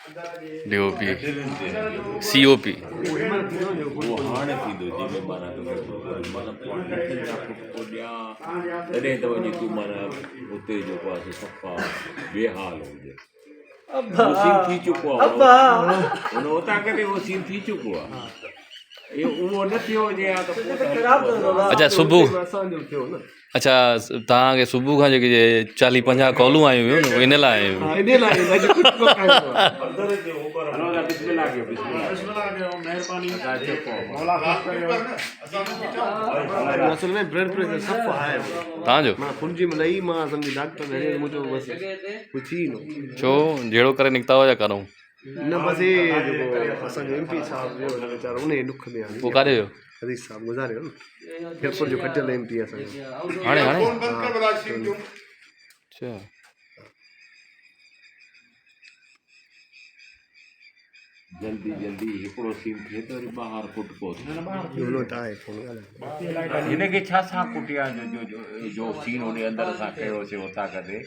DOP COP वो हाणे थींदो जिਵੇਂ माना माना को ॾियां तॾहिं त वञी तूं माना हुते जेको आहे सफ़ा बेहाल हुजे वो सीन थी चुको आहे हुन हुतां करे उहो सीन थी चुको आहे उहो न थियो हुजे हा त अच्छा सुबुह अच्छा तव्हांखे सुबुह खां जेके 40-50 कॉलूं आयूं हुयूं न इन लाइ आयूं असल में ब्लड प्रेशर सब आहे तव्हांजो मां फुंजी मलाई मां सम्झी डॉक्टर ने मुझे बस कुछ ही न छो जहिड़ो करे निकिता हुआ या करूं न बस ये जेको असांजो एमपी साहब जो वीचारो उन दुख में आहे पोइ काॾे वियो हरीश साहब गुज़ारियो न खेलपुर जो खटियल एमपी असांजो हाणे अच्छा जल्दी जल्दी हिकिड़ो सीन थिए त वरी ॿाहिरि कुटको हिनखे छा सां कुटिया जो सीन होॾे अंदरि असां कयोसीं हुतां करे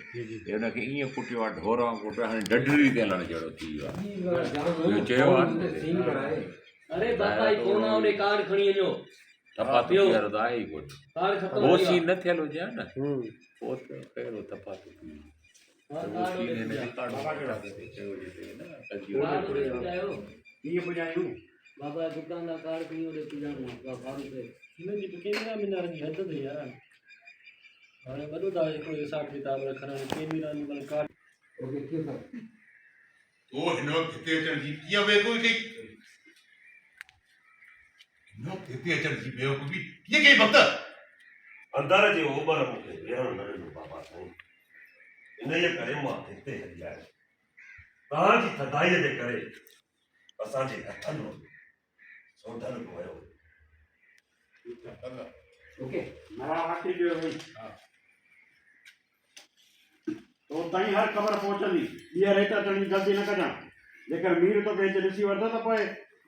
हुनखे ईअं कुटियो आहे ढोर वांगुरु कुटियो आहे हाणे डडरी ते हलणु जहिड़ो थी वियो आहे इहो चयो आहे थपा थपी वारो त आहे ई कोन उहो सीन न थियल हुजे हा न पोइ त कहिड़ो थपा थपी बाबा दुकान का कार्ड भी ओडे पिजानो का फारू से हिनजी कैमरा में ना रही हद है यार हाणे वॾो ता हिकिड़ो हिसाब किताब रखण कैमरा में कार्ड ओके ठीक है तो हिन वक्त हिते अचण जी कीअं बेवकूफ़ी कई हिन वक्त हिते अचण जी बेवकूफ़ी कीअं कई भक्त अंदर जे ओभर मूंखे वेहण न ॾिनो बाबा साईं इनजे करे मां हिते हली आयुमि तव्हांजी थधाईअ जे करे असांजे हथनि में सोधन पियो ओके नवा आखिरी जो है तो ताई हर खबर पहुंचंदी ये रेटा तणी जल्दी न कजा जेकर मीर तो के ॾिसी वठो त पोइ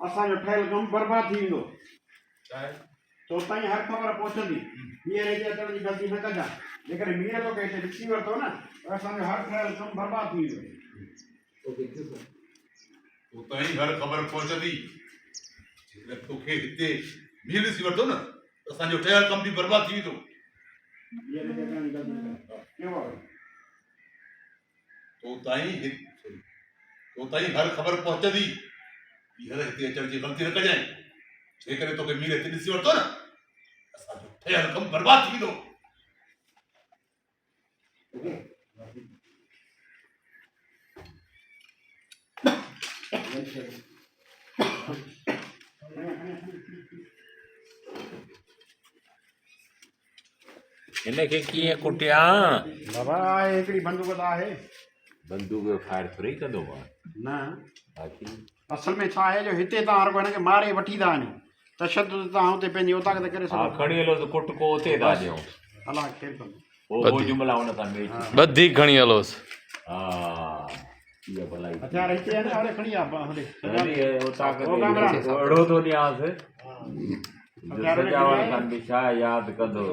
असांजो ठहियल कम बर्बाद थी वेंदो तो ताई हर खबर पहुंचंदी ये रेटा तणी जल्दी न कजा जेकर मीर तो के ॾिसी वठो न असांजो हर ठहियल कम बर्बाद थी वेंदो ओके ठीक है तो ताई हर ख़बर पहुचंदी जेकर तोखे हिते मीर ॾिसी वठो न असांजो ठहियल कम बि बर्बाद थी वेंदो ये रेटा तणी जल्दी न कजा तो ताई हर ख़बर पहुचंदी हींअर हिते अचण जी ग़लती न कजांइ जेकर तोखे मीर हिते ॾिसी वठो न असांजो ठहियल कम बर्बाद थी वेंदो हिनखे कीअं कुटिया बाबा हिकिड़ी बंदूक त आहे बंदूक जो फायर थोरी कंदो मां न बाक़ी असल में छा आहे जो हिते तव्हां हर को हिनखे मारे वठी था वञो तशद्दुद तव्हां हुते पंहिंजी उतां ते करे हा सघो खणी हलो त कुटको उते था ॾियूं अलाह ख़ैर कंदो हो जुमला हुन सां मेच वधीक खणी हलोसि हा इहा भलाई हथियार हिते आहे न होॾे खणी आ होॾे उतां करे अहिड़ो थो ॾियांसि सजावट खां बि छा यादि कंदो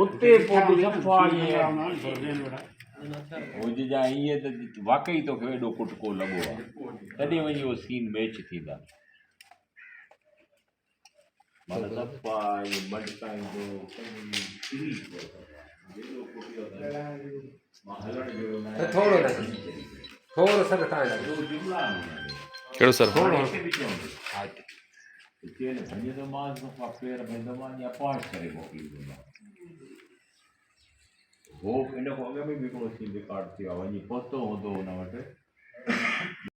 उते पोइ बि सफ़ा ईअं हुजजा ईअं त वाक़ई तोखे एॾो कुटको लॻो आहे तॾहिं वञी उहो सीन मैच थींदा माना सफ़ा ईअं मटकाईंदो थोरो सर ठाहे कहिड़ो सर भॼंदो मां सफ़ा पेर भॼंदो मां या पाश करे मोकिलींदो हो इन खां अॻु में बि हिकिड़ो सीन रिकॉर्ड थियो आहे वञी पहुतो हूंदो हुन वटि